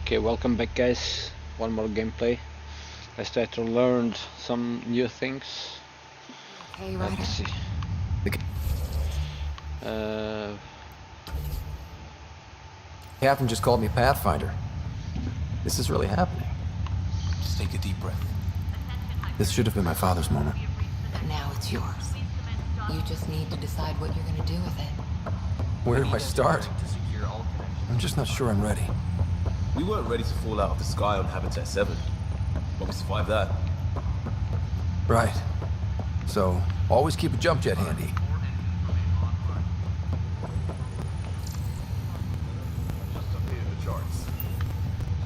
Okay, welcome back guys. One more gameplay. Let's try to learn some new things. Hey, Let's Ryder. see. Captain just called me Pathfinder. This is really happening. Just take a deep breath. This should have been my father's moment. But now it's yours. You just need to decide what you're gonna do with it. Where do I start? To secure all connections. I'm just not sure I'm ready. We weren't ready to fall out of the sky on Habitat 7, but we survived that. Right. So, always keep a jump jet handy. Just updated the charts.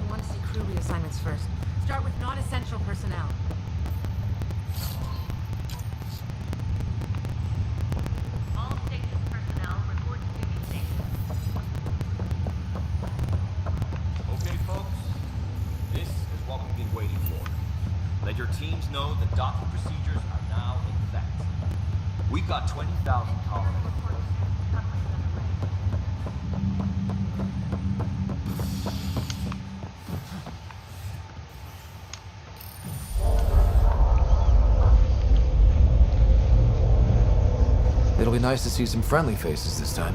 I want to see crew reassignments first. Start with non-essential personnel. All station personnel report to duty station. Okay, folks. This is what we've been waiting for. Let your teams know that docking procedures are now in effect. We've got 20,000 tolerant. It'll be nice to see some friendly faces this time.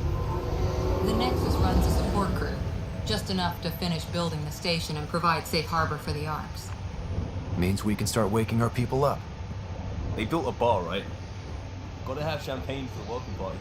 The Nexus runs a support crew. Just enough to finish building the station and provide safe harbor for the arcs. Means we can start waking our people up. They built a bar, right? Gotta have champagne for the welcome party.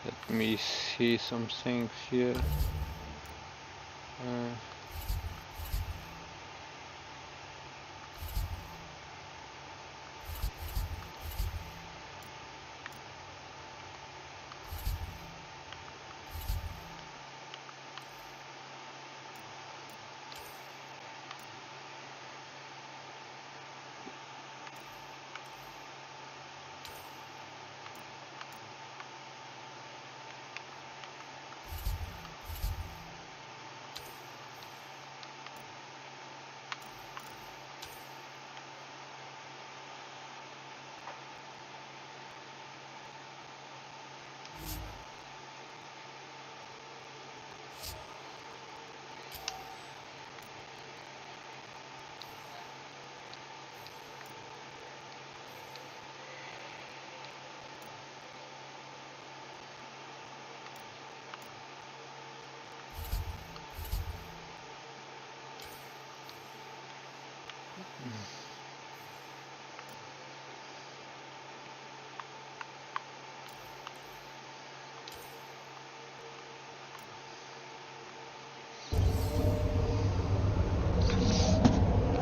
Let me see something here.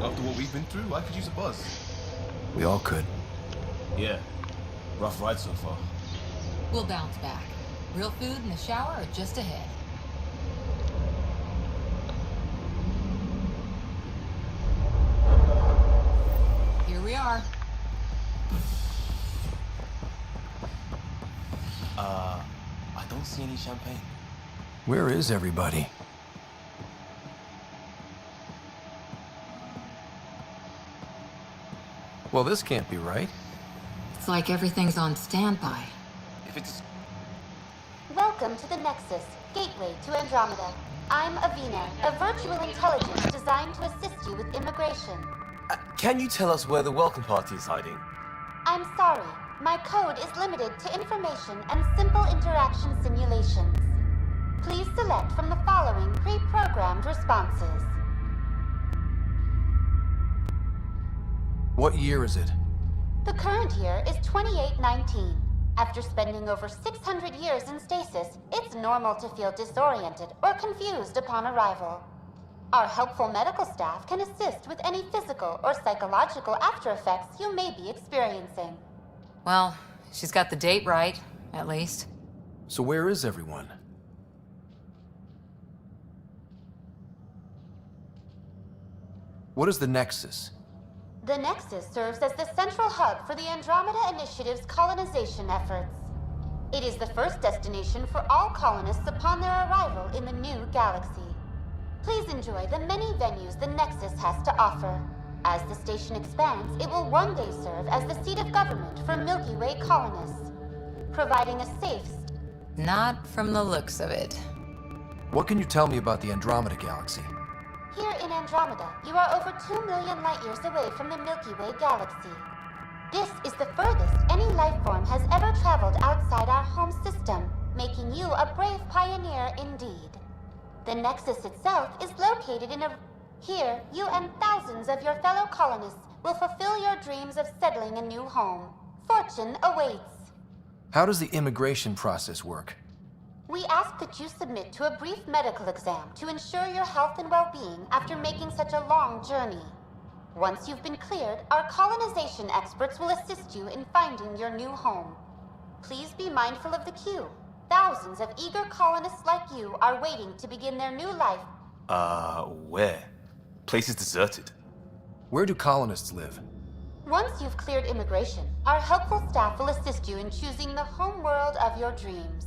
After what we've been through, I could use a buzz. We all could. Yeah. Rough ride so far. We'll bounce back. Real food and the shower are just ahead. Here we are. I don't see any champagne. Where is everybody? Well, this can't be right. It's like everything's on standby. If it's... Welcome to the Nexus, gateway to Andromeda. I'm Avina, a virtual intelligence designed to assist you with immigration. Can you tell us where the welcome party is hiding? I'm sorry, my code is limited to information and simple interaction simulations. Please select from the following pre-programmed responses. What year is it? The current year is 2819. After spending over 600 years in stasis, it's normal to feel disoriented or confused upon arrival. Our helpful medical staff can assist with any physical or psychological after effects you may be experiencing. Well, she's got the date right, at least. So where is everyone? What is the Nexus? The Nexus serves as the central hub for the Andromeda Initiative's colonization efforts. It is the first destination for all colonists upon their arrival in the new galaxy. Please enjoy the many venues the Nexus has to offer. As the station expands, it will one day serve as the seat of government for Milky Way colonists, providing a safe... Not from the looks of it. What can you tell me about the Andromeda galaxy? Here in Andromeda, you are over 2 million light-years away from the Milky Way galaxy. This is the furthest any life form has ever traveled outside our home system, making you a brave pioneer indeed. The Nexus itself is located in a... Here, you and thousands of your fellow colonists will fulfill your dreams of settling a new home. Fortune awaits. How does the immigration process work? We ask that you submit to a brief medical exam to ensure your health and well-being after making such a long journey. Once you've been cleared, our colonization experts will assist you in finding your new home. Please be mindful of the queue. Thousands of eager colonists like you are waiting to begin their new life. Where? Place is deserted. Where do colonists live? Once you've cleared immigration, our helpful staff will assist you in choosing the home world of your dreams.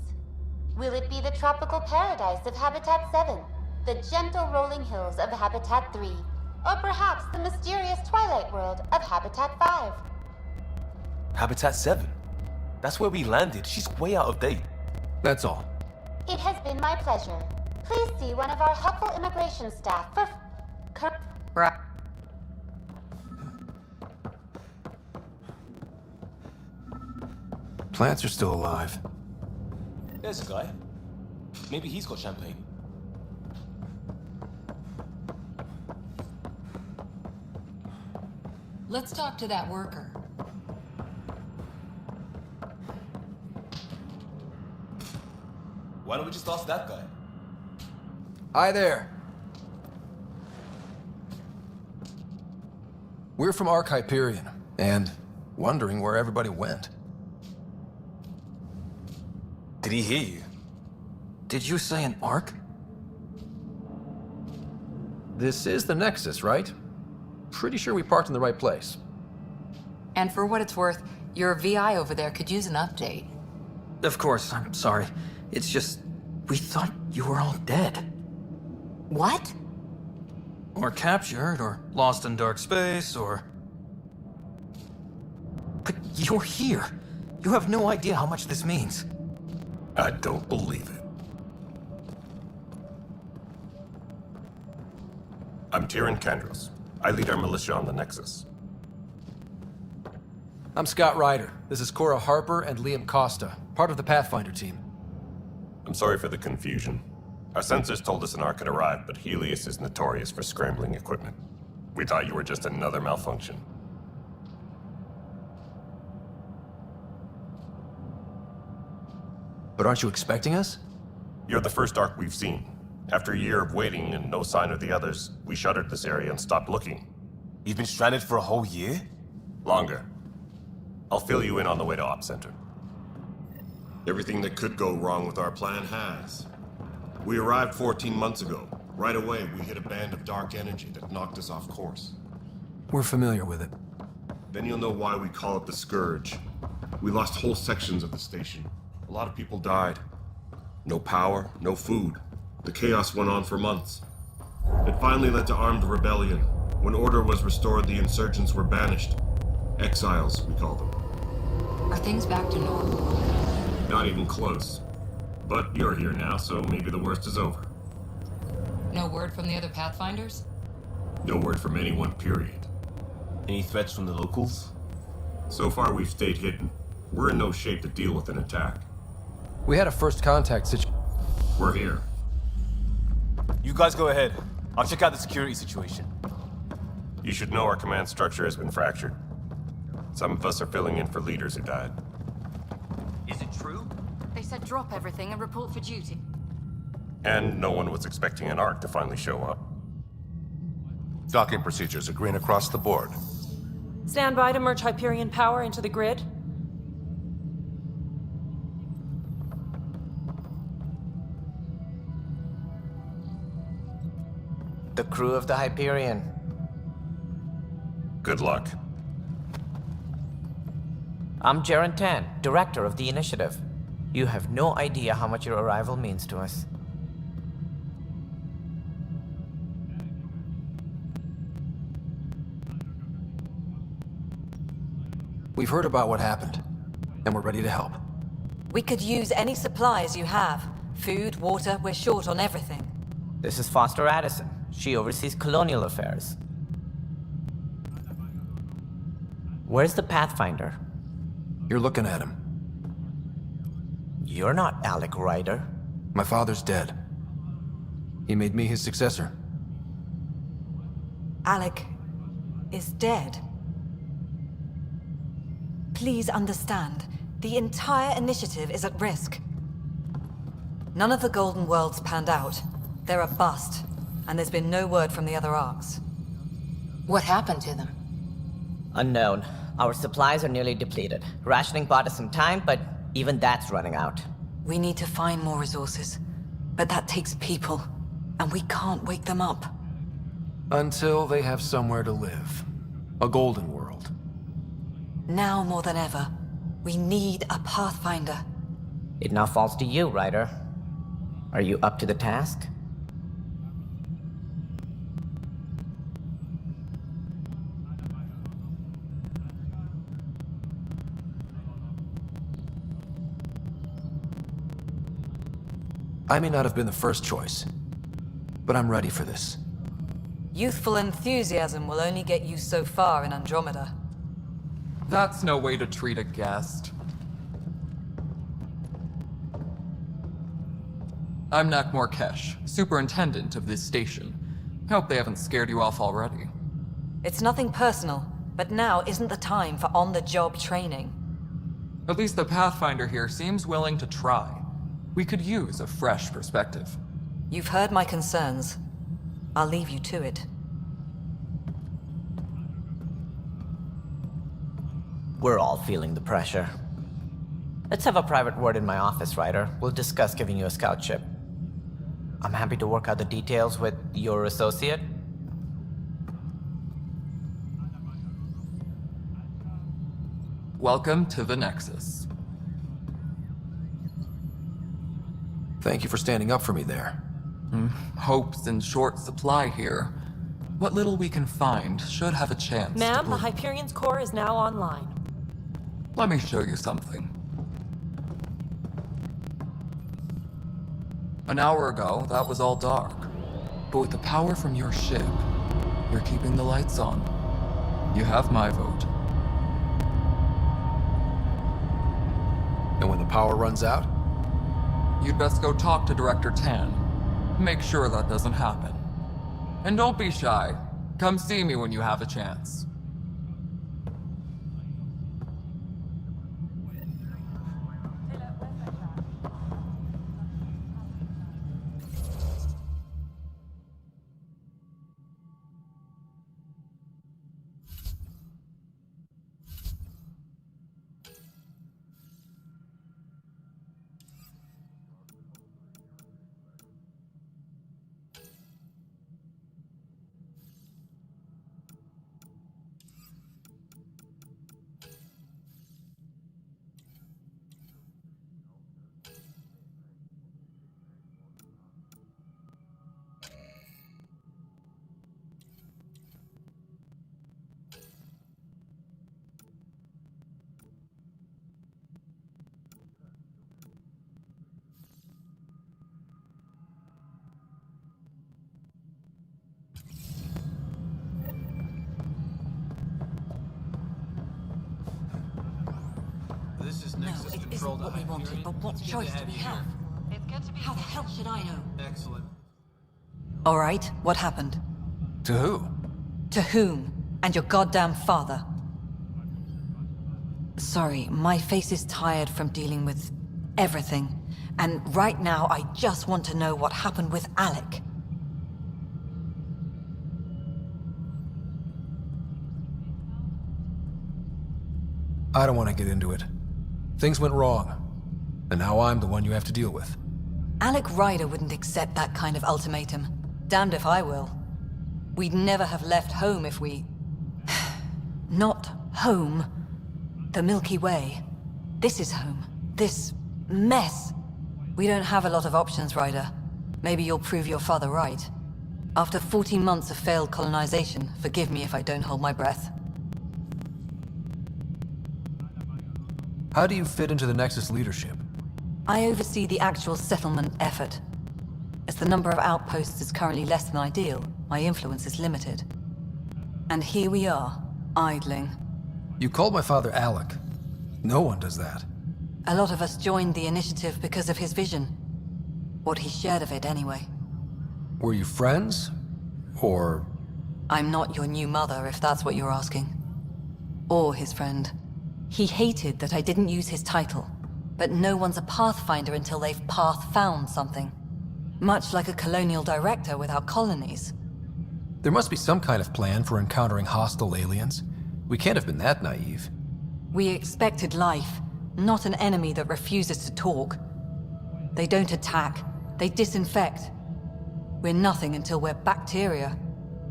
Will it be the tropical paradise of Habitat 7, the gentle rolling hills of Habitat 3, or perhaps the mysterious twilight world of Habitat 5? Habitat 7? That's where we landed. She's way out of date. That's all. It has been my pleasure. Please see one of our helpful immigration staff for... Right. Plants are still alive. There's a guy. Maybe he's got champagne. Let's talk to that worker. Why don't we just ask that guy? Hi there. We're from Ark Hyperion, and wondering where everybody went. Did he hear you? Did you say an Ark? This is the Nexus, right? Pretty sure we parked in the right place. And for what it's worth, your VI over there could use an update. Of course, I'm sorry. It's just, we thought you were all dead. What? Or captured, or lost in dark space, or... But you're here. You have no idea how much this means. I don't believe it. I'm Tyrion Kandros. I lead our militia on the Nexus. I'm Scott Ryder. This is Cora Harper and Liam Costa, part of the Pathfinder team. I'm sorry for the confusion. Our sensors told us an Ark had arrived, but Helios is notorious for scrambling equipment. We thought you were just another malfunction. But aren't you expecting us? You're the first Ark we've seen. After a year of waiting and no sign of the others, we shuttered this area and stopped looking. You've been stranded for a whole year? Longer. I'll fill you in on the way to Op Center. Everything that could go wrong with our plan has. We arrived 14 months ago. Right away, we hit a band of dark energy that knocked us off course. We're familiar with it. Then you'll know why we call it the Scourge. We lost whole sections of the station. A lot of people died. No power, no food. The chaos went on for months. It finally led to armed rebellion. When order was restored, the insurgents were banished. Exiles, we call them. Are things back to normal? Not even close. But you're here now, so maybe the worst is over. No word from the other Pathfinders? No word from anyone, period. Any threats from the locals? So far, we've stayed hidden. We're in no shape to deal with an attack. We had a first contact situation. We're here. You guys go ahead. I'll check out the security situation. You should know our command structure has been fractured. Some of us are filling in for leaders who died. said drop everything and report for duty. And no one was expecting an Ark to finally show up. Docking procedures are green across the board. Stand by to merge Hyperion power into the grid. The crew of the Hyperion. Good luck. I'm Jaren Tan, director of the initiative. You have no idea how much your arrival means to us. We've heard about what happened, and we're ready to help. We could use any supplies you have. Food, water, we're short on everything. This is Foster Addison. She oversees colonial affairs. Where's the Pathfinder? You're looking at him. You're not Alec Ryder. My father's dead. He made me his successor. Alec is dead. Please understand, the entire initiative is at risk. None of the Golden Worlds panned out. They're a bust, and there's been no word from the other arcs. What happened to them? Unknown. Our supplies are nearly depleted. Rationing bought us some time, but even that's running out. We need to find more resources, but that takes people, and we can't wake them up. Until they have somewhere to live. A golden world. Now more than ever, we need a Pathfinder. It now falls to you, Ryder. Are you up to the task? I may not have been the first choice, but I'm ready for this. Youthful enthusiasm will only get you so far in Andromeda. That's no way to treat a guest. I'm Nak Morkesh, superintendent of this station. Hope they haven't scared you off already. It's nothing personal, but now isn't the time for on-the-job training. At least the Pathfinder here seems willing to try. We could use a fresh perspective. You've heard my concerns. I'll leave you to it. We're all feeling the pressure. Let's have a private word in my office, Ryder. We'll discuss giving you a scout ship. I'm happy to work out the details with your associate. Welcome to the Nexus. Thank you for standing up for me there. Hope's in short supply here. What little we can find should have a chance Ma'am, the Hyperion's core is now online. Let me show you something. An hour ago, that was all dark. But with the power from your ship, you're keeping the lights on. You have my vote. And when the power runs out? You'd best go talk to Director Tan. Make sure that doesn't happen. And don't be shy. Come see me when you have a chance. No, it isn't what we wanted, but what choice do we have? How the hell should I know? Excellent. All right, what happened? To who? To whom? And your goddamn father. Sorry, my face is tired from dealing with Everything. And right now, I just want to know what happened with Alec. I don't want to get into it. Things went wrong. And now I'm the one you have to deal with. Alec Ryder wouldn't accept that kind of ultimatum. Damned if I will. We'd never have left home if we... Not home. The Milky Way. This is home. This mess. We don't have a lot of options, Ryder. Maybe you'll prove your father right. After 14 months of failed colonization, forgive me if I don't hold my breath. How do you fit into the Nexus leadership? I oversee the actual settlement effort. As the number of outposts is currently less than ideal, my influence is limited. And here we are, idling. You called my father Alec. No one does that. A lot of us joined the initiative because of his vision. What he shared of it, anyway. Were you friends? Or... I'm not your new mother, if that's what you're asking. Or his friend. He hated that I didn't use his title. But no one's a pathfinder until they've path-found something. Much like a colonial director without colonies. There must be some kind of plan for encountering hostile aliens. We can't have been that naive. We expected life, not an enemy that refuses to talk. They don't attack, they disinfect. We're nothing until we're bacteria.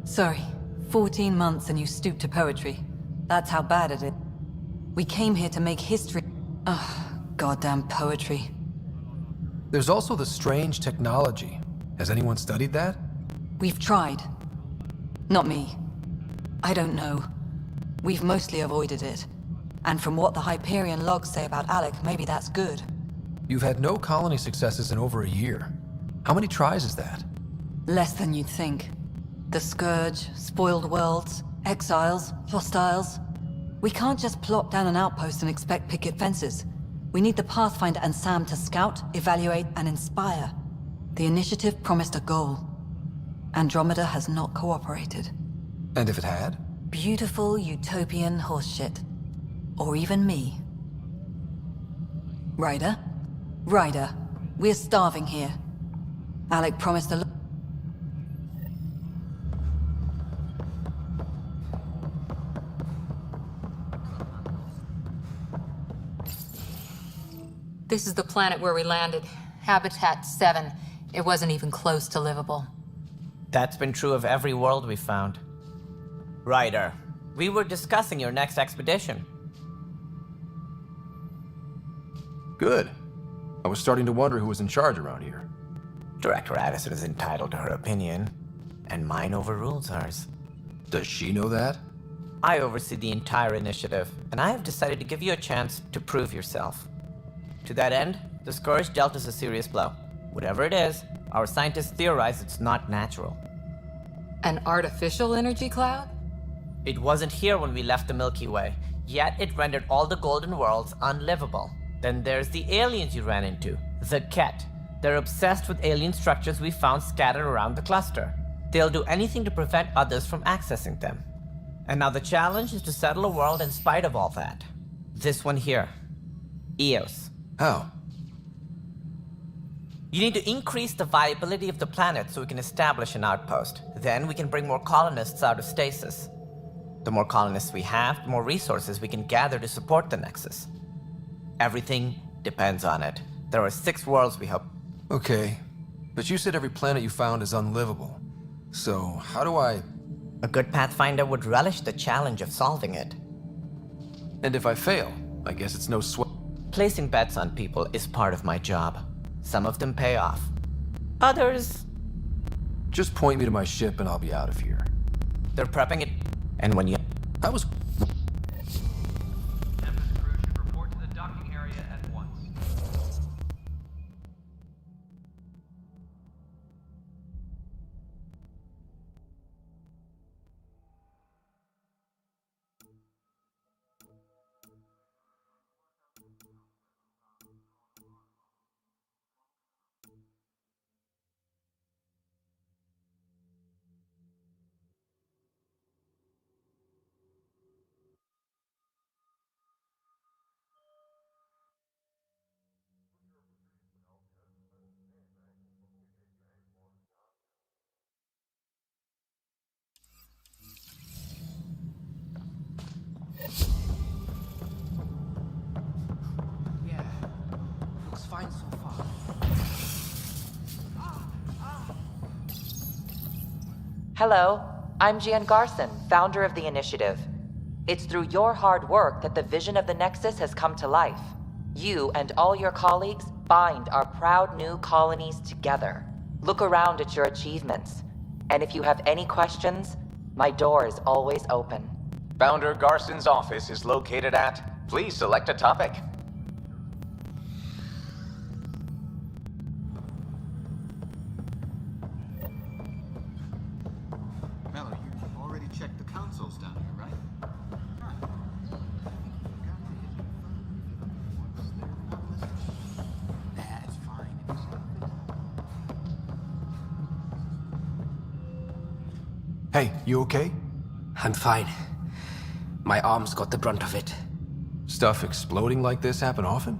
Sorry, 14 months and you stoop to poetry. That's how bad it is. We came here to make history. Ugh, goddamn poetry. There's also the strange technology. Has anyone studied that? We've tried. Not me. I don't know. We've mostly avoided it. And from what the Hyperion logs say about Alec, maybe that's good. You've had no colony successes in over a year. How many tries is that? Less than you'd think. The Scourge, spoiled worlds, exiles, hostiles. We can't just plop down an outpost and expect picket fences. We need the Pathfinder and Sam to scout, evaluate, and inspire. The initiative promised a goal. Andromeda has not cooperated. And if it had? Beautiful utopian horseshit. Or even me. Ryder? Ryder, we're starving here. Alec promised a This is the planet where we landed. Habitat 7. It wasn't even close to livable. That's been true of every world we found. Ryder, we were discussing your next expedition. Good. I was starting to wonder who was in charge around here. Director Addison is entitled to her opinion, and mine overrules hers. Does she know that? I oversee the entire initiative, and I have decided to give you a chance to prove yourself. To that end, the Scourge dealt us a serious blow. Whatever it is, our scientists theorize it's not natural. An artificial energy cloud? It wasn't here when we left the Milky Way, yet it rendered all the golden worlds unlivable. Then there's the aliens you ran into, the Ket. They're obsessed with alien structures we found scattered around the cluster. They'll do anything to prevent others from accessing them. And now the challenge is to settle a world in spite of all that. This one here. Eos. How? You need to increase the viability of the planet so we can establish an outpost. Then we can bring more colonists out of stasis. The more colonists we have, the more resources we can gather to support the Nexus. Everything depends on it. There are 6 worlds we hope. Okay, but you said every planet you found is unlivable. So, how do I... A good Pathfinder would relish the challenge of solving it. And if I fail, I guess it's no sweat. Placing bets on people is part of my job. Some of them pay off. Others... Just point me to my ship and I'll be out of here. They're prepping it, and when you... I was... Tempest crew should report to the docking area at once. Hello, I'm Gian Garson, founder of the initiative. It's through your hard work that the vision of the Nexus has come to life. You and all your colleagues bind our proud new colonies together. Look around at your achievements. And if you have any questions, my door is always open. Founder Garson's office is located at... Please select a topic. Mello, you already checked the consoles down here, right? That's fine. Hey, you okay? I'm fine. My arms got the brunt of it. Stuff exploding like this happen often?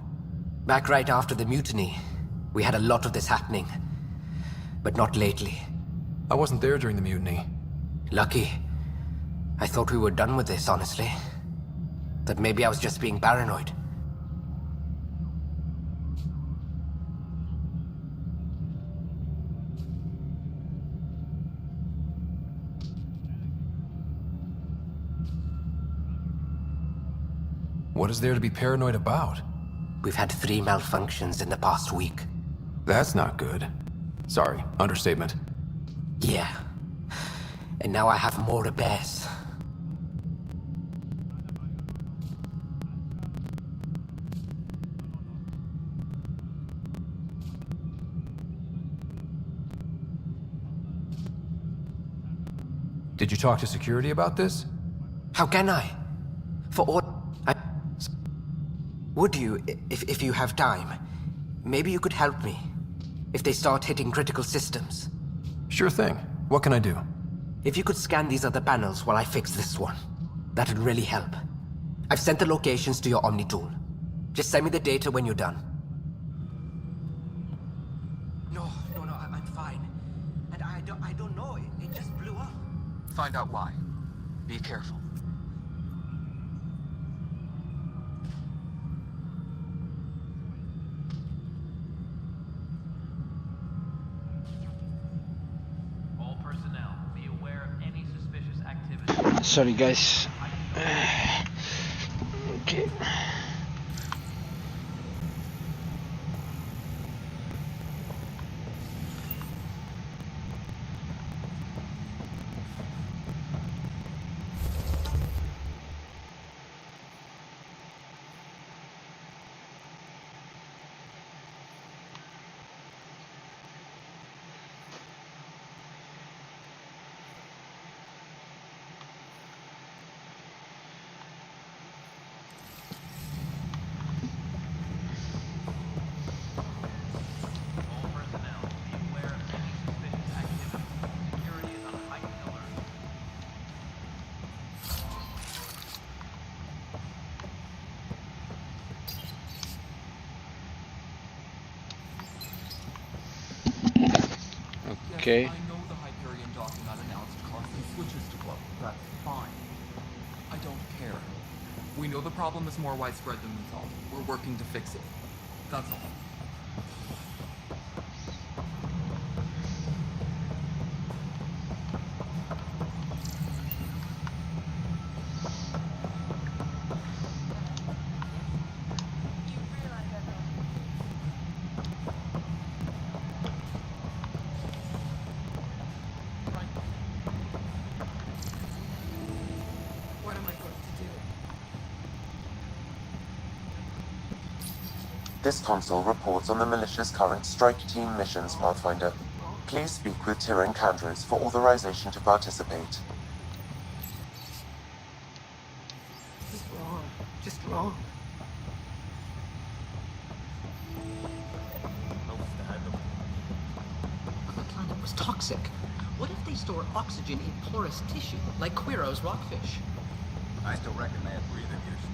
Back right after the mutiny, we had a lot of this happening. But not lately. I wasn't there during the mutiny. Lucky. I thought we were done with this, honestly. But maybe I was just being paranoid. What is there to be paranoid about? We've had 3 malfunctions in the past week. That's not good. Sorry, understatement. Yeah. And now I have more repairs. Did you talk to security about this? How can I? For all... Would you, if you have time? Maybe you could help me. If they start hitting critical systems. Sure thing. What can I do? If you could scan these other panels while I fix this one, that'd really help. I've sent the locations to your Omni tool. Just send me the data when you're done. No, I'm fine. And I don't know, it just blew up. Find out why. Be careful. Sorry guys. Okay. Okay. Yes, I know the Hyperion docking unannounced caused some switches to blow. That's fine. I don't care. We know the problem is more widespread than we thought. We're working to fix it. That's all. This console reports on the militia's current strike team missions, Pathfinder. Please speak with Tyrion Candres for authorization to participate. Just wrong. The planet was toxic. What if they store oxygen in porous tissue, like Quiro's rockfish? I still reckon they have breathing here still.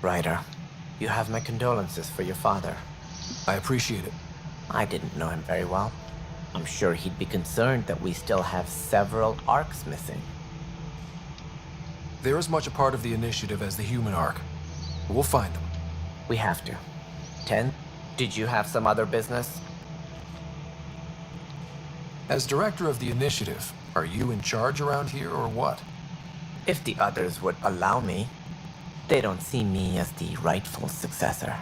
Ryder, you have my condolences for your father. I appreciate it. I didn't know him very well. I'm sure he'd be concerned that we still have several arcs missing. They're as much a part of the initiative as the human arc. We'll find them. We have to. 10, did you have some other business? As director of the initiative, are you in charge around here or what? If the others would allow me. They don't see me as the rightful successor.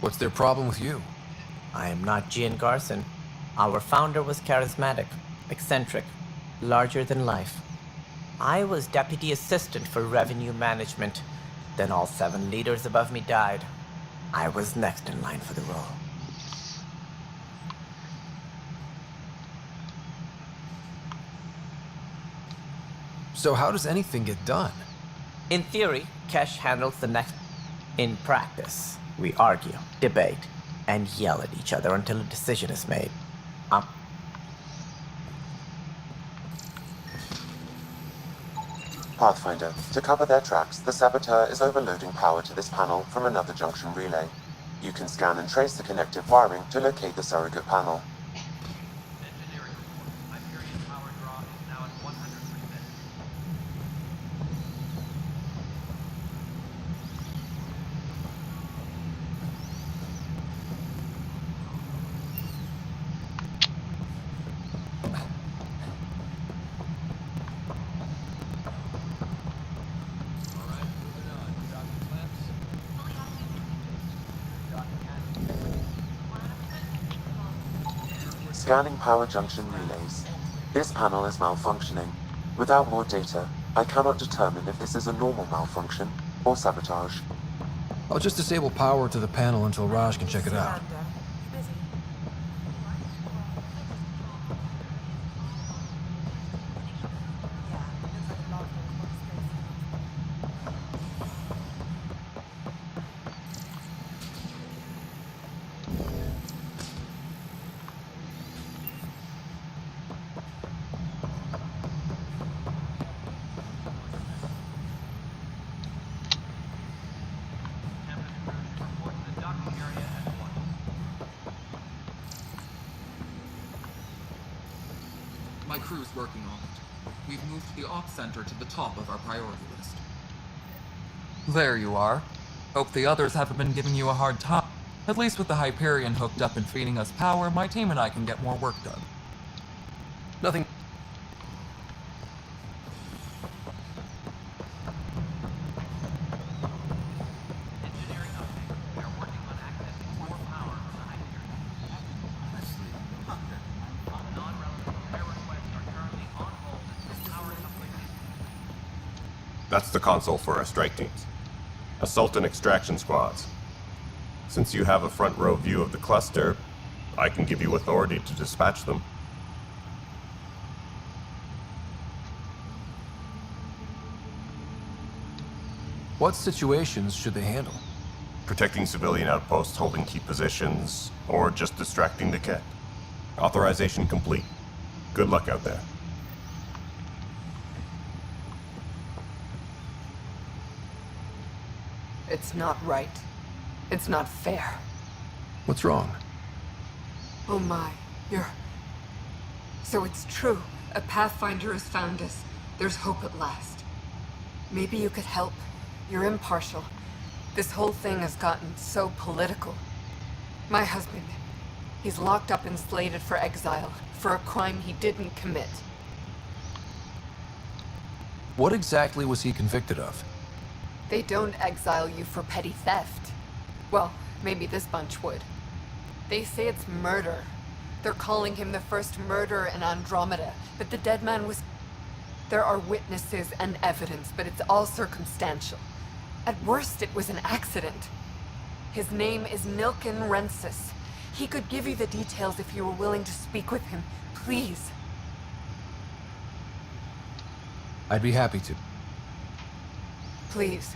What's their problem with you? I am not Gian Garson. Our founder was charismatic, eccentric, larger than life. I was deputy assistant for revenue management. Then all 7 leaders above me died. I was next in line for the role. So how does anything get done? In theory, Kesh handles the next. In practice, we argue, debate, and yell at each other until a decision is made. Pathfinder, to cover their tracks, the saboteur is overloading power to this panel from another junction relay. You can scan and trace the connective wiring to locate the surrogate panel. Scanning power junction relays. This panel is malfunctioning. Without more data, I cannot determine if this is a normal malfunction or sabotage. I'll just disable power to the panel until Raj can check it out. My crew's working on it. We've moved the ops center to the top of our priority list. There you are. Hope the others haven't been giving you a hard time. At least with the Hyperion hooked up and feeding us power, my team and I can get more work done. Nothing. That's the console for our strike teams. Assault and extraction squads. Since you have a front row view of the cluster, I can give you authority to dispatch them. What situations should they handle? Protecting civilian outposts holding key positions, or just distracting the Ket. Authorization complete. Good luck out there. It's not right. It's not fair. What's wrong? Oh my, So it's true. A Pathfinder has found us. There's hope at last. Maybe you could help. You're impartial. This whole thing has gotten so political. My husband, he's locked up and slated for exile for a crime he didn't commit. What exactly was he convicted of? They don't exile you for petty theft. Well, maybe this bunch would. They say it's murder. They're calling him the first murderer in Andromeda, but the dead man was... There are witnesses and evidence, but it's all circumstantial. At worst, it was an accident. His name is Nilkin Rensis. He could give you the details if you were willing to speak with him. Please. I'd be happy to. Please.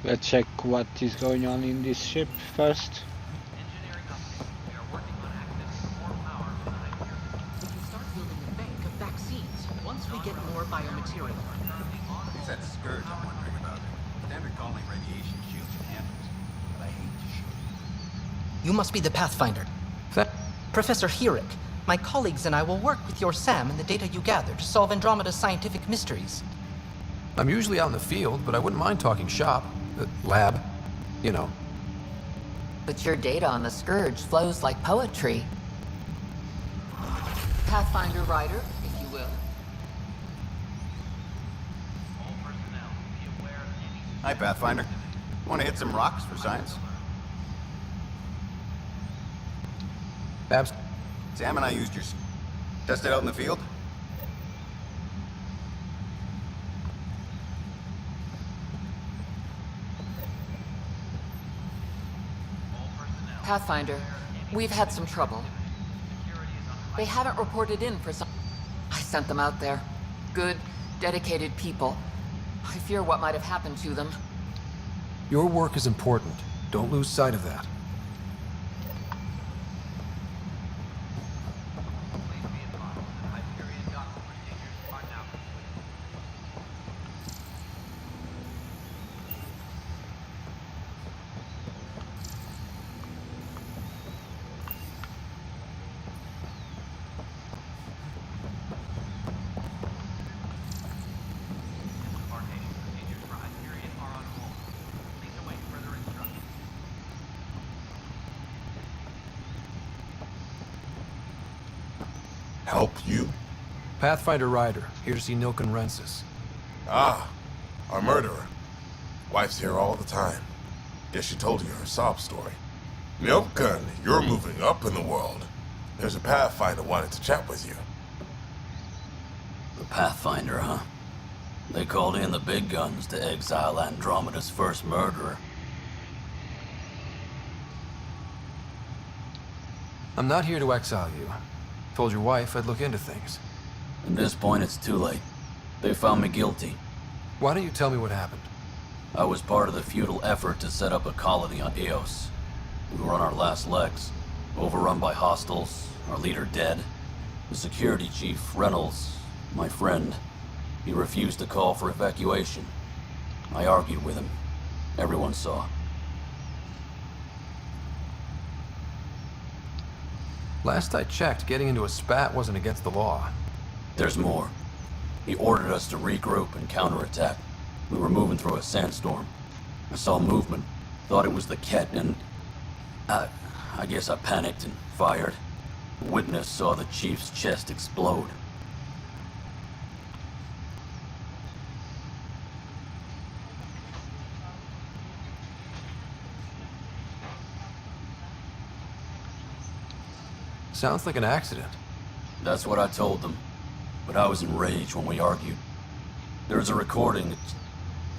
Let's check what is going on in this ship first. It's that scourge I'm wondering about. Standard calling radiation shields and handles, but I hate to shoot. You must be the Pathfinder. Professor Herrick, my colleagues and I will work with your SAM and the data you gather to solve Andromeda's scientific mysteries. I'm usually out in the field, but I wouldn't mind talking shop. Lab. You know. But your data on the Scourge flows like poetry. Pathfinder Rider, if you will. Hi, Pathfinder. Want to hit some rocks for science? Babs. Sam and I used your... Test it out in the field? Pathfinder, we've had some trouble. They haven't reported in for some... I sent them out there. Good, dedicated people. I fear what might have happened to them. Your work is important. Don't lose sight of that. Help you? Pathfinder Ryder, here to see Nilken Rensis. Ah, our murderer. Wife's here all the time. Guess she told you her sob story. Nilken, you're moving up in the world. There's a Pathfinder wanting to chat with you. The Pathfinder, huh? They called in the big guns to exile Andromeda's first murderer. I'm not here to exile you. Told your wife I'd look into things. At this point, it's too late. They found me guilty. Why don't you tell me what happened? I was part of the futile effort to set up a colony on Eos. We were on our last legs, overrun by hostiles, our leader dead. The security chief, Reynolds, my friend, he refused to call for evacuation. I argued with him. Everyone saw. Last I checked, getting into a spat wasn't against the law. There's more. He ordered us to regroup and counterattack. We were moving through a sandstorm. I saw movement, thought it was the Ket, and... I guess I panicked and fired. A witness saw the chief's chest explode. Sounds like an accident. That's what I told them. But I was enraged when we argued. There's a recording.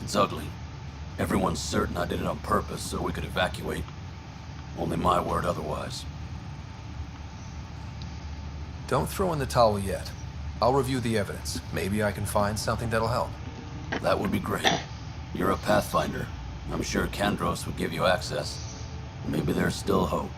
It's ugly. Everyone's certain I did it on purpose so we could evacuate. Only my word otherwise. Don't throw in the towel yet. I'll review the evidence. Maybe I can find something that'll help. That would be great. You're a Pathfinder. I'm sure Kandros would give you access. Maybe there's still hope.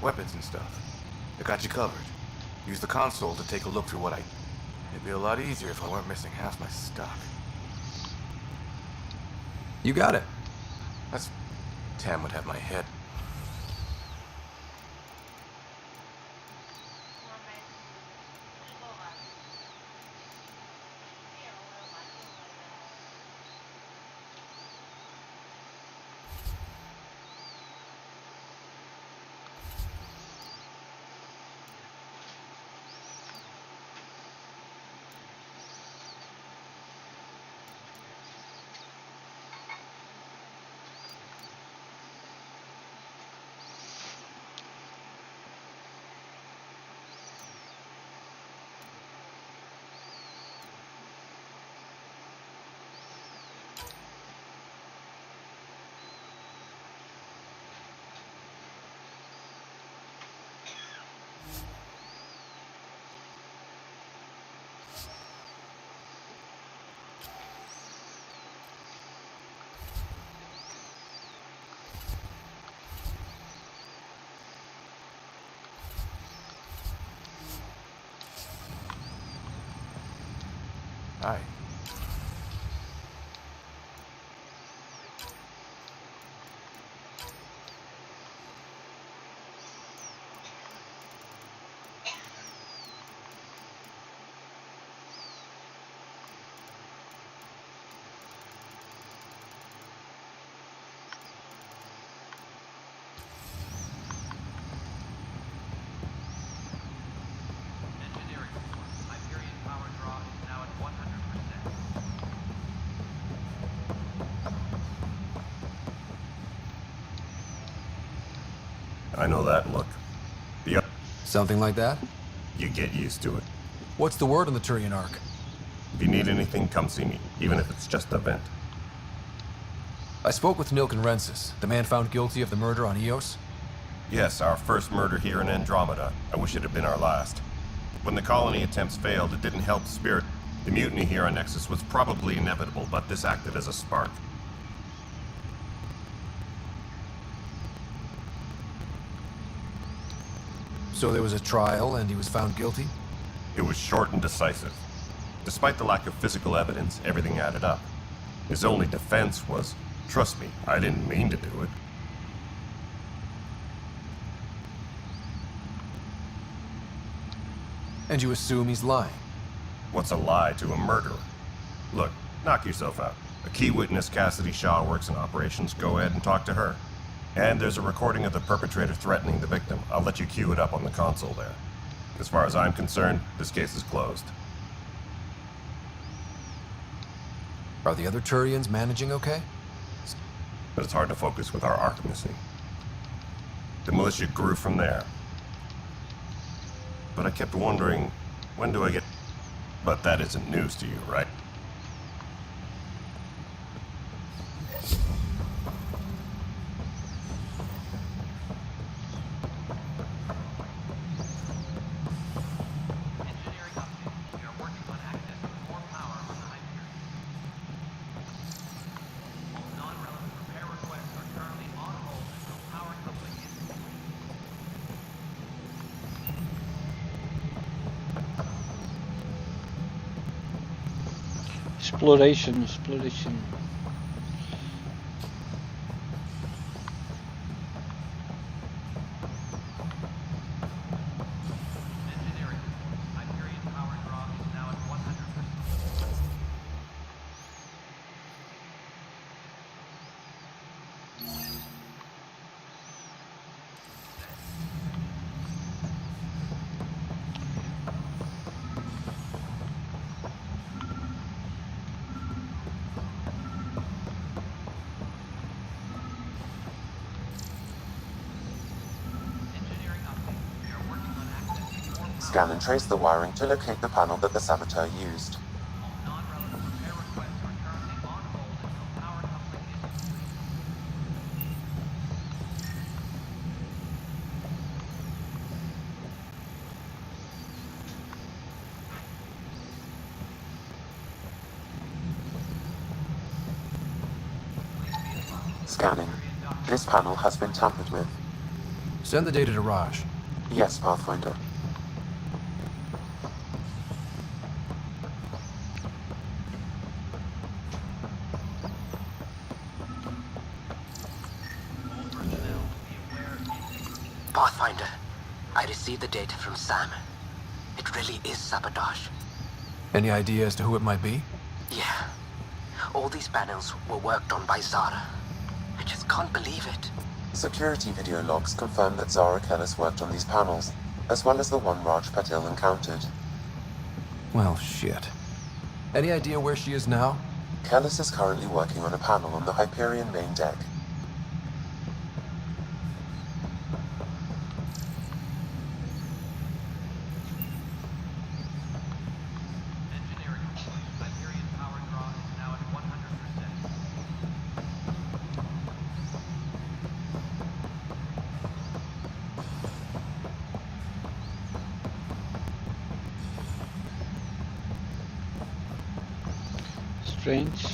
Weapons and stuff. I got you covered. Use the console to take a look through what I... It'd be a lot easier if I weren't missing half my stuff. You got it. That's... Tam would have my head. Hi. I know that look. Yep. Something like that? You get used to it. What's the word on the Turian Ark? If you need anything, come see me, even if it's just a vent. I spoke with Nilk and Rensis, the man found guilty of the murder on Eos. Yes, our first murder here in Andromeda. I wish it had been our last. When the colony attempts failed, it didn't help Spirit. The mutiny here on Nexus was probably inevitable, but this acted as a spark. So there was a trial and he was found guilty? It was short and decisive. Despite the lack of physical evidence, everything added up. His only defense was, trust me, I didn't mean to do it. And you assume he's lying? What's a lie to a murderer? Look, knock yourself out. A key witness, Cassidy Shaw, works in operations. Go ahead and talk to her. And there's a recording of the perpetrator threatening the victim. I'll let you cue it up on the console there. As far as I'm concerned, this case is closed. Are the other Turians managing okay? But it's hard to focus with our Ark missing. The militia grew from there. But I kept wondering, when do I get... But that isn't news to you, right? Exploration. Scan and trace the wiring to locate the panel that the saboteur used. Scanning. This panel has been tampered with. Send the data to Raj. Yes, Pathfinder. Pathfinder, I received the data from Sam. It really is sabotage. Any idea as to who it might be? Yeah. All these panels were worked on by Zara. I just can't believe it. Security video logs confirm that Zara Kellis worked on these panels, as well as the one Raj Patil encountered. Well, shit. Any idea where she is now? Kellis is currently working on a panel on the Hyperion main deck. Strange.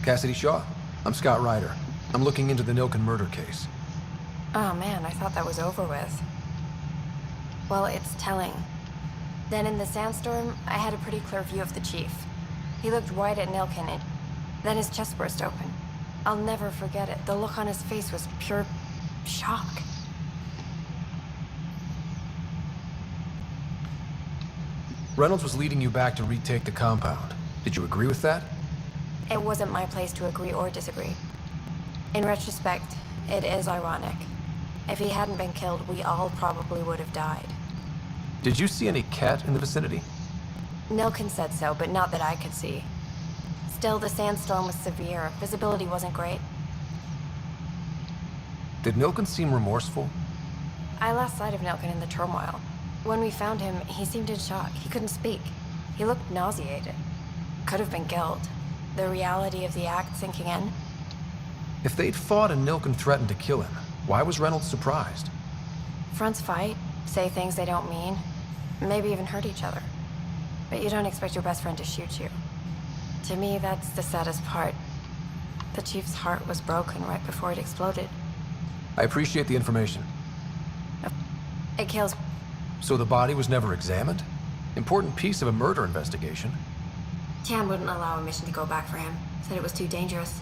Cassidy Shaw. I'm Scott Ryder. I'm looking into the Nilken murder case. Oh man, I thought that was over with. Well, it's telling. Then in the sandstorm, I had a pretty clear view of the chief. He looked right at Nilken, and then his chest burst open. I'll never forget it. The look on his face was pure shock. Reynolds was leading you back to retake the compound. Did you agree with that? It wasn't my place to agree or disagree. In retrospect, it is ironic. If he hadn't been killed, we all probably would have died. Did you see any cat in the vicinity? Nilken said so, but not that I could see. Still, the sandstorm was severe. Visibility wasn't great. Did Nilken seem remorseful? I lost sight of Nilken in the turmoil. When we found him, he seemed in shock. He couldn't speak. He looked nauseated. Could have been killed. The reality of the act sinking in. If they'd fought and Nilken threatened to kill him, why was Reynolds surprised? Fronts fight, say things they don't mean, maybe even hurt each other. But you don't expect your best friend to shoot you. To me, that's the saddest part. The chief's heart was broken right before it exploded. I appreciate the information. It kills. So the body was never examined? Important piece of a murder investigation. Tian wouldn't allow a mission to go back for him. Said it was too dangerous.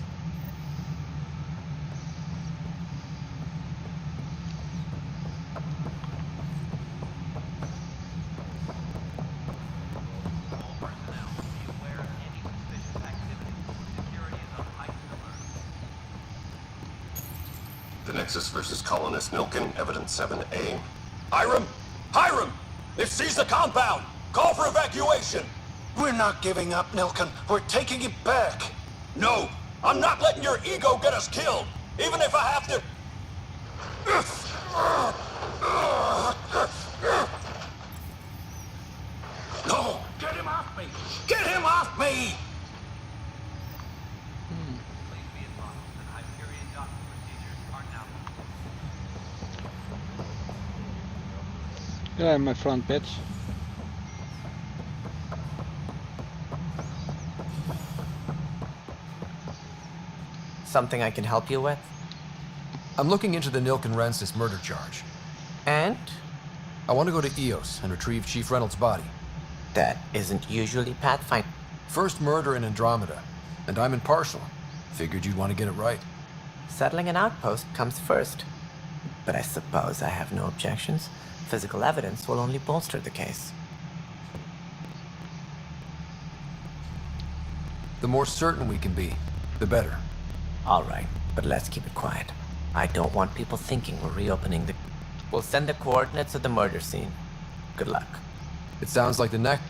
The Nexus versus Colonist Nilken, Evidence 7A. Hiram! Hiram! They've seized the compound! Call for evacuation! We're not giving up, Nilken. We're taking it back. No! I'm not letting your ego get us killed! Even if I have to... No! Get him off me! Get him off me! Yeah, my front bitch. Something I can help you with? I'm looking into the Nilken Rensis murder charge. And? I want to go to EOS and retrieve Chief Reynolds' body. That isn't usually Pathfinder. First murder in Andromeda, and I'm impartial. Figured you'd want to get it right. Settling an outpost comes first. But I suppose I have no objections. Physical evidence will only bolster the case. The more certain we can be, the better. All right, but let's keep it quiet. I don't want people thinking we're reopening the... We'll send the coordinates of the murder scene. Good luck. It sounds like the next...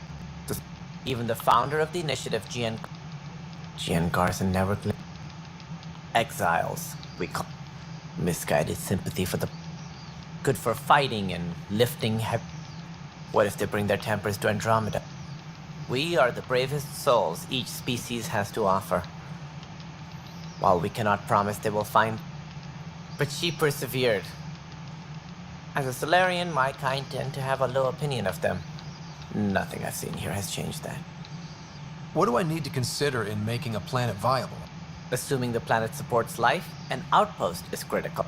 Even the founder of the initiative, Gian Garson never... Exiles, we call... Misguided sympathy for the... Good for fighting and lifting heavy... What if they bring their tempers to Andromeda? We are the bravest souls each species has to offer. While we cannot promise they will find... But she persevered. As a Solarian, my kind tend to have a low opinion of them. Nothing I've seen here has changed that. What do I need to consider in making a planet viable? Assuming the planet supports life, an outpost is critical.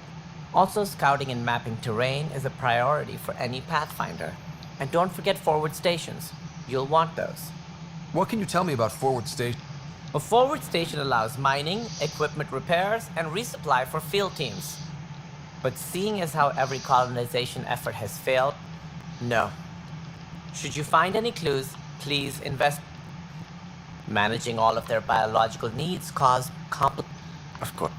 Also, scouting and mapping terrain is a priority for any Pathfinder. And don't forget forward stations. You'll want those. What can you tell me about forward station? A forward station allows mining, equipment repairs, and resupply for field teams. But seeing as how every colonization effort has failed, no. Should you find any clues, please invest. Managing all of their biological needs cause of course.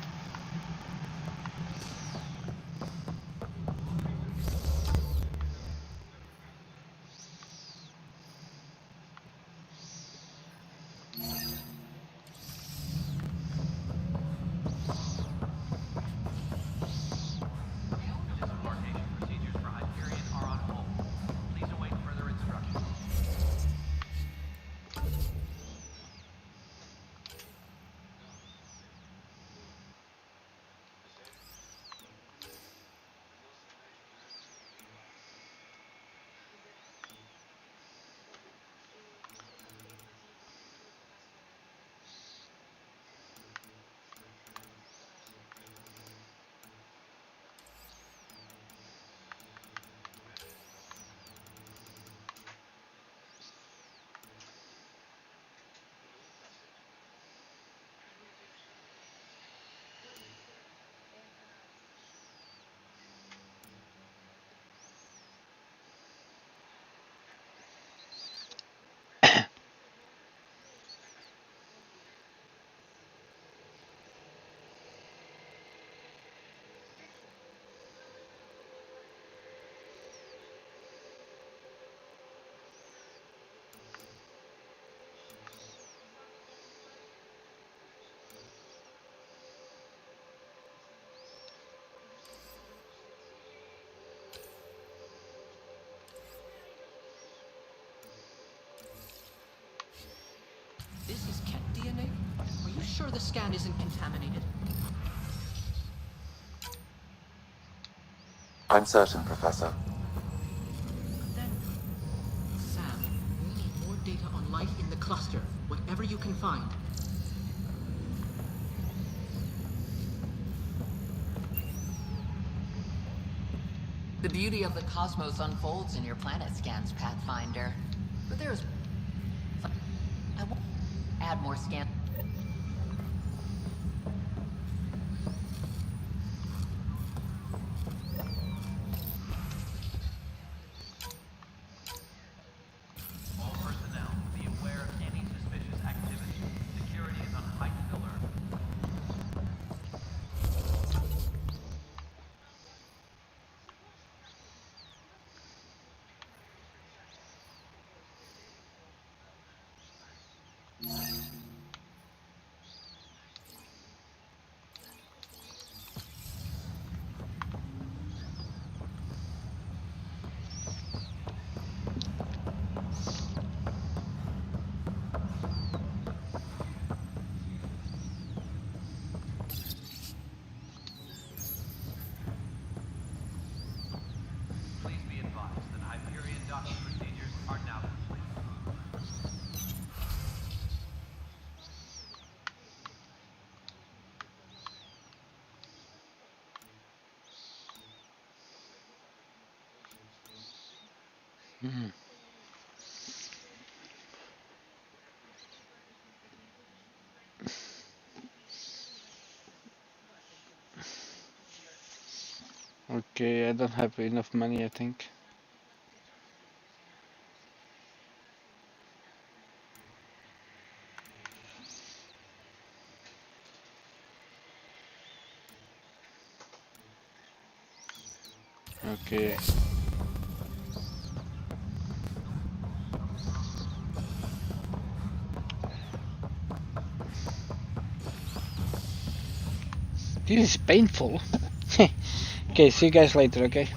sure the scan isn't contaminated? I'm certain, Professor. Then, Sam, we need more data on life in the cluster, whatever you can find. The beauty of the cosmos unfolds in your planet scans, Pathfinder. But there's... I won't add more scan... All personnel, be aware of any suspicious activity. Security is on heightened alert. Please be advised that Hyperion docking procedures are now complete. Okay, I don't have enough money, I think. Okay. This is painful. Okay, see you guys later, okay?